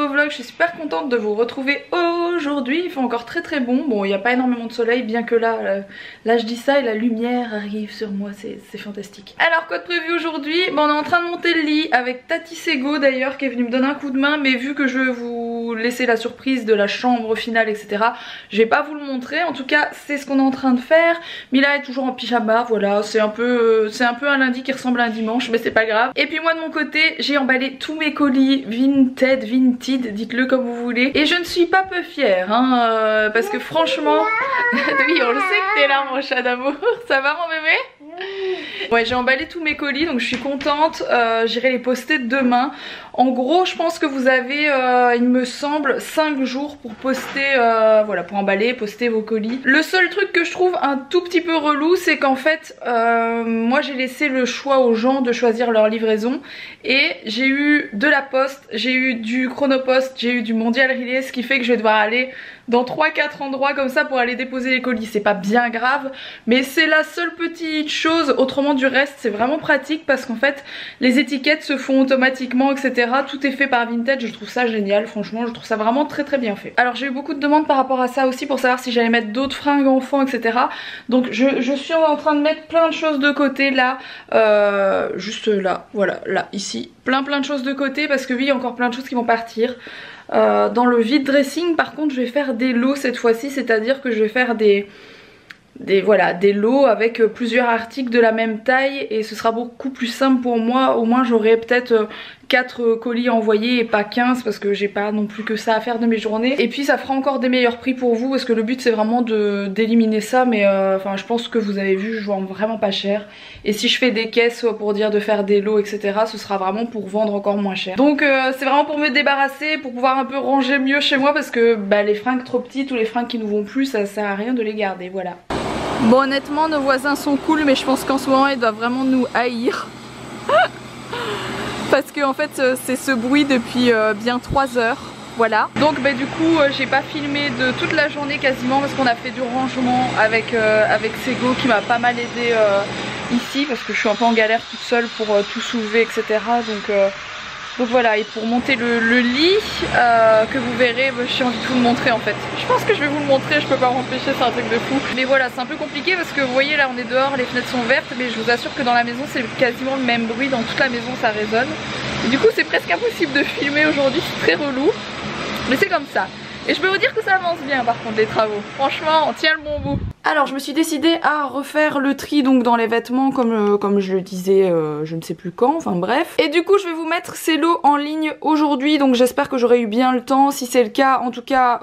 nouveau vlog, je suis super contente de vous retrouver aujourd'hui. Il fait encore très très bon, bon il n'y a pas énormément de soleil bien que là je dis ça et la lumière arrive sur moi, c'est fantastique. Alors quoi de prévu aujourd'hui, bon, on est en train de monter le lit avec Tati Sego d'ailleurs qui est venue me donner un coup de main, mais vu que je veux vous laisser la surprise de la chambre finale etc, je vais pas vous le montrer. En tout cas c'est ce qu'on est en train de faire. Mila est toujours en pyjama, voilà, c'est un peu un lundi qui ressemble à un dimanche, mais c'est pas grave. Et puis moi de mon côté j'ai emballé tous mes colis Vinted, dites-le comme vous voulez, et je ne suis pas peu fière hein, parce que franchement oui on le sait que t'es là mon chat d'amour. Ça va mon bébé? Ouais, j'ai emballé tous mes colis donc je suis contente, j'irai les poster demain. En gros je pense que vous avez il me semble 5 jours pour poster, voilà, pour emballer, poster vos colis. Le seul truc que je trouve un tout petit peu relou c'est qu'en fait moi j'ai laissé le choix aux gens de choisir leur livraison et j'ai eu de la poste, j'ai eu du Chronopost, j'ai eu du Mondial Relay, ce qui fait que je vais devoir aller dans 3-4 endroits comme ça pour aller déposer les colis. C'est pas bien grave mais c'est la seule petite chose, autrement du reste c'est vraiment pratique parce qu'en fait les étiquettes se font automatiquement etc, tout est fait par Vinted. Je trouve ça génial, franchement je trouve ça vraiment très très bien fait. Alors j'ai eu beaucoup de demandes par rapport à ça aussi pour savoir si j'allais mettre d'autres fringues enfants etc, donc je suis en train de mettre plein de choses de côté là, juste là, voilà, là ici, plein de choses de côté parce que oui il y a encore plein de choses qui vont partir. Dans le vide dressing par contre je vais faire des lots cette fois-ci, c'est à dire que je vais faire des lots avec plusieurs articles de la même taille et ce sera beaucoup plus simple pour moi. Au moins j'aurai peut-être 4 colis envoyés et pas 15 parce que j'ai pas non plus que ça à faire de mes journées. Et puis ça fera encore des meilleurs prix pour vous parce que le but c'est vraiment d'éliminer ça, mais enfin je pense que vous avez vu je vends vraiment pas cher. Et si je fais des caisses pour dire de faire des lots etc, ce sera vraiment pour vendre encore moins cher. Donc c'est vraiment pour me débarrasser, pour pouvoir un peu ranger mieux chez moi parce que bah, les fringues trop petites ou les fringues qui nous vont plus ça sert à rien de les garder, voilà. Bon honnêtement nos voisins sont cool mais je pense qu'en ce moment ils doivent vraiment nous haïr parce que en fait c'est ce bruit depuis bien 3 heures, voilà. Donc bah, du coup j'ai pas filmé de toute la journée quasiment parce qu'on a fait du rangement avec Sego qui m'a pas mal aidé ici parce que je suis un peu en galère toute seule pour tout soulever etc, donc voilà. Et pour monter le lit que vous verrez, j'ai envie de vous le montrer en fait. Je pense que je vais vous le montrer, je peux pas m'empêcher, c'est un truc de fou. Mais voilà, c'est un peu compliqué parce que vous voyez là on est dehors, les fenêtres sont vertes, mais je vous assure que dans la maison c'est quasiment le même bruit, dans toute la maison ça résonne. Et du coup c'est presque impossible de filmer aujourd'hui, c'est très relou. Mais c'est comme ça. Et je peux vous dire que ça avance bien par contre les travaux. Franchement on tient le bon bout. Alors je me suis décidée à refaire le tri donc dans les vêtements comme je le disais je ne sais plus quand, enfin bref. Et du coup je vais vous mettre ces lots en ligne aujourd'hui, donc j'espère que j'aurai eu bien le temps. Si c'est le cas en tout cas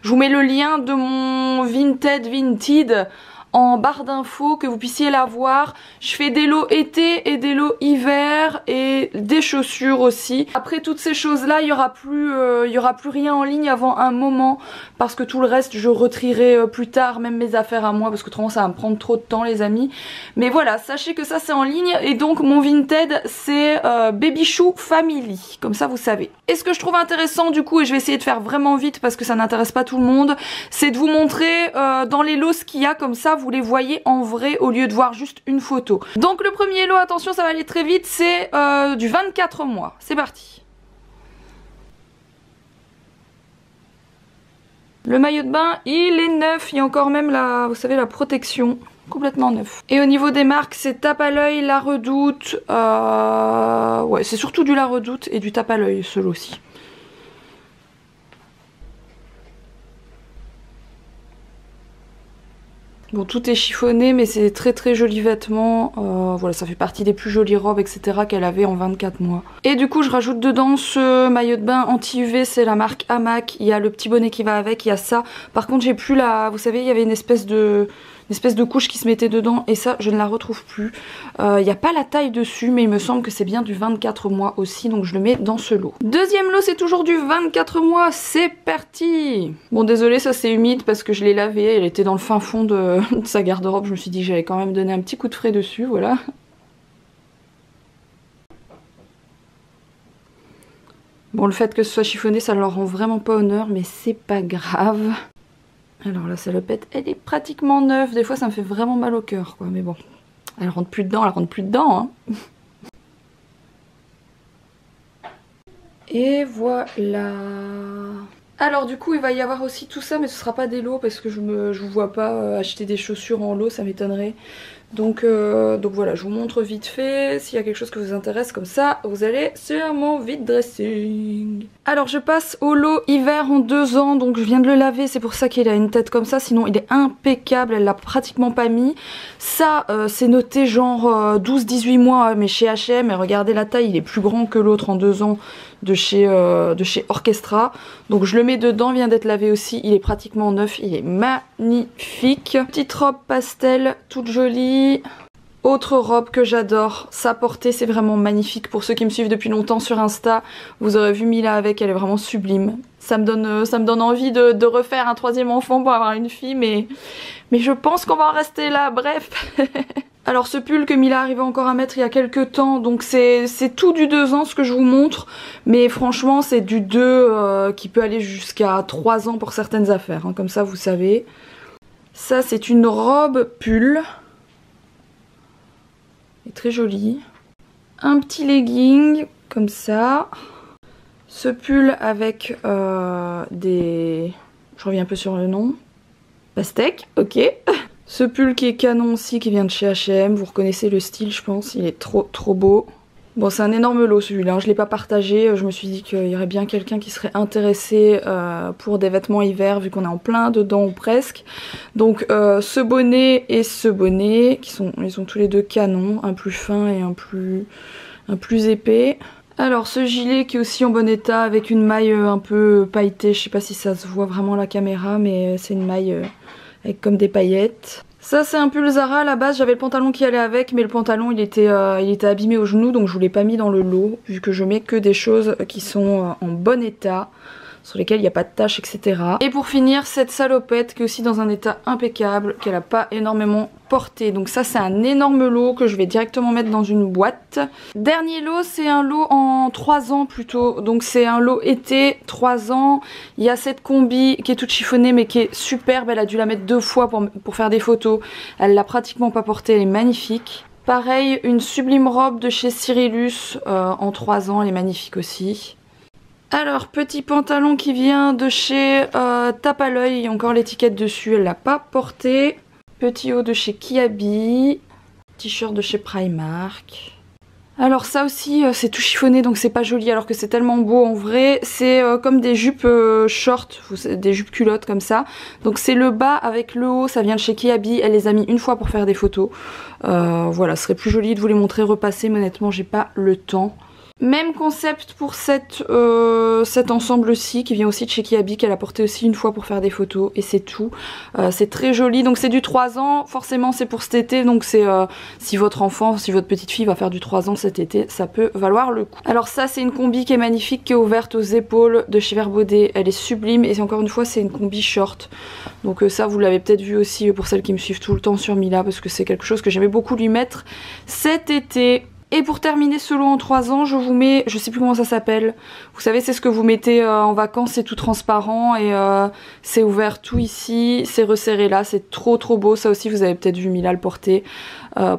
je vous mets le lien de mon Vinted en barre d'infos que vous puissiez la voir. Je fais des lots été et des lots hiver et des chaussures aussi. Après toutes ces choses là il y aura plus rien en ligne avant un moment parce que tout le reste je retrierai plus tard, même mes affaires à moi parce que autrement ça va me prendre trop de temps les amis. Mais voilà, sachez que ça c'est en ligne et donc mon Vinted c'est Baby Chou Family, comme ça vous savez. Et ce que je trouve intéressant du coup, et je vais essayer de faire vraiment vite parce que ça n'intéresse pas tout le monde, c'est de vous montrer dans les lots ce qu'il y a, comme ça vous les voyez en vrai au lieu de voir juste une photo. Donc le premier lot, attention ça va aller très vite, c'est du 24 mois. C'est parti. Le maillot de bain il est neuf, il y a encore même la, vous savez, la protection, complètement neuf. Et au niveau des marques c'est Tape à l'œil, La Redoute, ouais c'est surtout du La Redoute et du Tape à l'œil ce lot aussi. Bon tout est chiffonné mais c'est très joli vêtement, voilà ça fait partie des plus jolies robes etc qu'elle avait en 24 mois. Et du coup je rajoute dedans ce maillot de bain anti-UV, c'est la marque Hamac, il y a le petit bonnet qui va avec, il y a ça. Par contre j'ai plus la, vous savez il y avait une espèce de couche qui se mettait dedans et ça je ne la retrouve plus. Il n'y a pas la taille dessus mais il me semble que c'est bien du 24 mois aussi, donc je le mets dans ce lot. Deuxième lot c'est toujours du 24 mois, c'est parti. Bon désolé ça c'est humide parce que je l'ai lavé, elle était dans le fin fond de sa garde-robe, je me suis dit que j'allais quand même donner un petit coup de frais dessus, voilà. Bon le fait que ce soit chiffonné ça leur rend vraiment pas honneur mais c'est pas grave. Alors la salopette elle est pratiquement neuve, des fois ça me fait vraiment mal au cœur quoi, mais bon. Elle rentre plus dedans hein. Et voilà. Alors du coup il va y avoir aussi tout ça, mais ce sera pas des lots parce que je vous vois pas acheter des chaussures en lot, ça m'étonnerait. Donc voilà, je vous montre vite fait s'il y a quelque chose qui vous intéresse, comme ça vous allez sur mon vide dressing. Alors je passe au lot hiver en 2 ans, donc je viens de le laver, c'est pour ça qu'il a une tête comme ça, sinon il est impeccable, elle l'a pratiquement pas mis. Ça c'est noté genre 12-18 mois mais chez H&M, et regardez la taille, il est plus grand que l'autre en 2 ans de chez Orchestra. Donc je le mets dedans, vient d'être lavé aussi, il est pratiquement neuf, il est magnifique. Petite robe pastel, toute jolie. Autre robe que j'adore, ça porter, c'est vraiment magnifique. Pour ceux qui me suivent depuis longtemps sur Insta, vous aurez vu Mila avec, elle est vraiment sublime. Ça me donne envie de refaire un 3e enfant pour avoir une fille, mais je pense qu'on va en rester là, bref. Alors ce pull que Mila arrivait encore à mettre il y a quelques temps, donc c'est tout du 2 ans ce que je vous montre, mais franchement c'est du 2 qui peut aller jusqu'à 3 ans pour certaines affaires, hein, comme ça vous savez. Ça c'est une robe pull. Elle est très jolie. Un petit legging comme ça. Ce pull avec des... Je reviens un peu sur le nom. Pastèque, ok. Ce pull qui est canon aussi, qui vient de chez H&M. Vous reconnaissez le style, je pense. Il est trop beau. Bon, c'est un énorme lot celui-là. Je ne l'ai pas partagé. Je me suis dit qu'il y aurait bien quelqu'un qui serait intéressé pour des vêtements hiver, vu qu'on est en plein dedans ou presque. Donc ce bonnet et ce bonnet, ils sont tous les deux canons. Un plus fin et un plus épais. Alors ce gilet qui est aussi en bon état avec une maille un peu pailletée. Je sais pas si ça se voit vraiment à la caméra, mais c'est une maille avec comme des paillettes. Ça c'est un pull Zara, à la base j'avais le pantalon qui allait avec, mais le pantalon il était abîmé au genou, donc je vous l'ai pas mis dans le lot, vu que je mets que des choses qui sont en bon état, sur lesquelles il n'y a pas de taches, etc. Et pour finir, cette salopette qui est aussi dans un état impeccable, qu'elle n'a pas énormément porté. Donc ça c'est un énorme lot que je vais directement mettre dans une boîte. Dernier lot, c'est un lot en 3 ans plutôt. Donc c'est un lot été, 3 ans. Il y a cette combi qui est toute chiffonnée mais qui est superbe. Elle a dû la mettre 2 fois pour faire des photos. Elle l'a pratiquement pas portée, elle est magnifique. Pareil, une sublime robe de chez Cyrillus en 3 ans, elle est magnifique aussi. Alors, petit pantalon qui vient de chez Tape à l'œil, il y a encore l'étiquette dessus, elle l'a pas porté. Petit haut de chez Kiabi, t-shirt de chez Primark. Alors ça aussi c'est tout chiffonné, donc c'est pas joli alors que c'est tellement beau en vrai. C'est comme des jupes short, des jupes culottes comme ça. Donc c'est le bas avec le haut, ça vient de chez Kiabi, elle les a mis une fois pour faire des photos. Voilà, ce serait plus joli de vous les montrer repasser, mais honnêtement j'ai pas le temps. Même concept pour cet ensemble-ci qui vient aussi de chez Kiabi, qu'elle a porté aussi une fois pour faire des photos, et c'est tout. C'est très joli, donc c'est du 3 ans, forcément c'est pour cet été, donc c'est si votre enfant, si votre petite fille va faire du 3 ans cet été, ça peut valoir le coup. Alors ça c'est une combi qui est magnifique, qui est ouverte aux épaules de chez Verbaudet, elle est sublime, et encore une fois c'est une combi short. Donc ça vous l'avez peut-être vu aussi pour celles qui me suivent tout le temps sur Mila, parce que c'est quelque chose que j'aimais beaucoup lui mettre cet été. Et pour terminer ce lot en 3 ans, je vous mets, je sais plus comment ça s'appelle, vous savez c'est ce que vous mettez en vacances, c'est tout transparent et c'est ouvert tout ici, c'est resserré là, c'est trop beau, ça aussi vous avez peut-être vu Mila le porter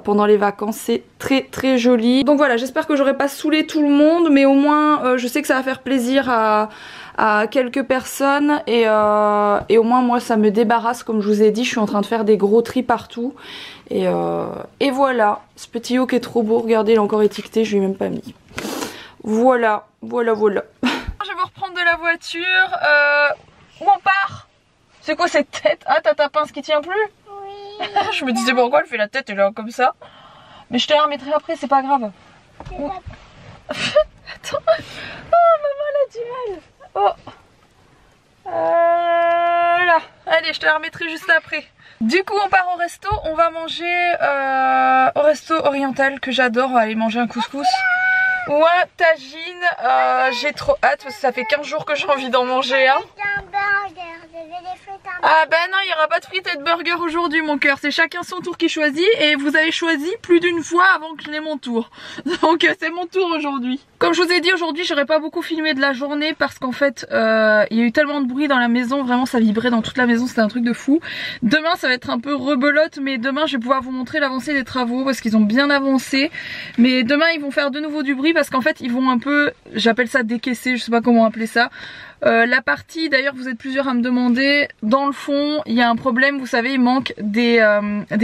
pendant les vacances, c'est très joli. Donc voilà, j'espère que j'aurai pas saoulé tout le monde, mais au moins je sais que ça va faire plaisir à quelques personnes et au moins moi ça me débarrasse, comme je vous ai dit, je suis en train de faire des gros tris partout et voilà, ce petit haut qui est trop beau, regardez il est encore étiqueté, je lui ai même pas mis. Voilà. Je vais vous reprendre de la voiture, où on part? C'est quoi cette tête? Ah t'as ta pince qui tient plus? Oui. Je me disais pourquoi elle fait la tête et là comme ça. Mais je te la remettrai après, c'est pas grave. Oh. Attends. Oh maman elle a du mal. Oh. Là. Allez je te la remettrai juste après. Du coup on part au resto, on va manger au resto oriental que j'adore, on va aller manger un couscous ou un tagine. J'ai trop hâte parce que ça fait 15 jours que j'ai envie d'en manger un. Ah ben non, il n'y aura pas de frites et de burger aujourd'hui mon cœur, c'est chacun son tour qui choisit et vous avez choisi plus d'une fois avant que je n'ai mon tour. Donc c'est mon tour aujourd'hui. Comme je vous ai dit, aujourd'hui j'aurais pas beaucoup filmé de la journée parce qu'en fait il y a eu tellement de bruit dans la maison, vraiment ça vibrait dans toute la maison, c'était un truc de fou. Demain ça va être un peu rebelote, mais demain je vais pouvoir vous montrer l'avancée des travaux parce qu'ils ont bien avancé. Mais demain ils vont faire de nouveau du bruit parce qu'en fait ils vont un peu, j'appelle ça décaisser, je sais pas comment appeler ça. La partie, d'ailleurs vous êtes plusieurs à me demander, dans le fond il y a un problème, vous savez, il manque des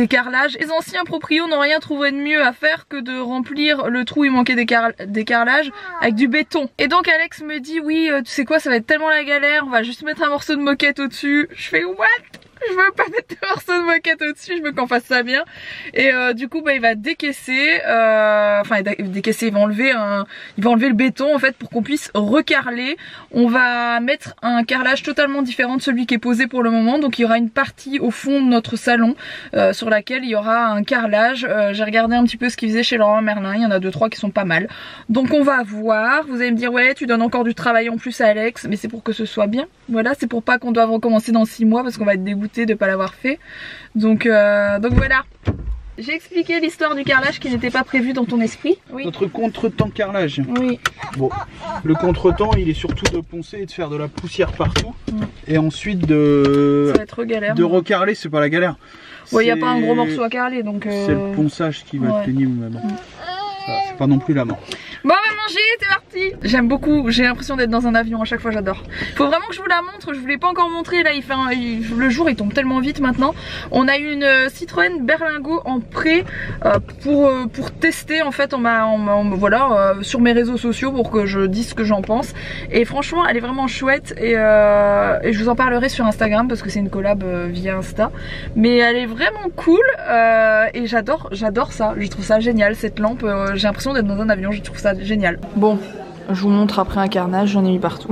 carrelages. Les anciens proprios n'ont rien trouvé de mieux à faire que de remplir le trou, il manquait des carrelages avec du béton. Et donc Alex me dit oui tu sais quoi, ça va être tellement la galère, on va juste mettre un morceau de moquette au dessus. Je fais what? Je veux pas mettre de morceau de moquette au dessus, je veux qu'on fasse ça bien. Et du coup bah il va décaisser, enfin décaisser, il va enlever le béton en fait pour qu'on puisse recarreler. On va mettre un carrelage totalement différent de celui qui est posé pour le moment. Donc il y aura une partie au fond de notre salon sur laquelle il y aura un carrelage. J'ai regardé un petit peu ce qu'ils faisaient chez Leroy Merlin, il y en a 2-3 qui sont pas mal. Donc on va voir, vous allez me dire ouais tu donnes encore du travail en plus à Alex, mais c'est pour que ce soit bien. Voilà, c'est pour pas qu'on doive recommencer dans 6 mois parce qu'on va être dégoûté de pas l'avoir fait. Donc voilà. J'ai expliqué l'histoire du carrelage qui n'était pas prévu dans ton esprit. Oui. Notre contretemps carrelage. Oui. Bon, le contretemps il est surtout de poncer et de faire de la poussière partout. Et ensuite de, ça va être galère, de recarreler, c'est pas la galère. Ouais, il n'y a pas un gros morceau à carreler donc. C'est le ponçage qui va être pénible, mais bon. C'est pas non plus la mort. Bon, on va manger, c'est parti. J'aime beaucoup, j'ai l'impression d'être dans un avion à chaque fois, j'adore. Faut vraiment que je vous la montre, je vous l'ai pas encore montré là, le jour il tombe tellement vite maintenant. On a eu une Citroën Berlingo en prêt pour tester en fait, voilà, sur mes réseaux sociaux pour que je dise ce que j'en pense. Et franchement elle est vraiment chouette et je vous en parlerai sur Instagram parce que c'est une collab via Insta. Mais elle est vraiment cool et j'adore ça, je trouve ça génial cette lampe, j'ai l'impression d'être dans un avion, je trouve ça génial. Bon, je vous montre après un carnage, j'en ai mis partout.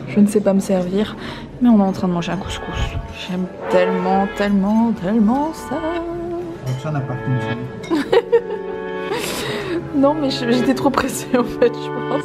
Je ne sais pas me servir, mais on est en train de manger un couscous. J'aime tellement ça. Ça n'a pas fonctionné. Non mais j'étais trop pressée en fait, je pense.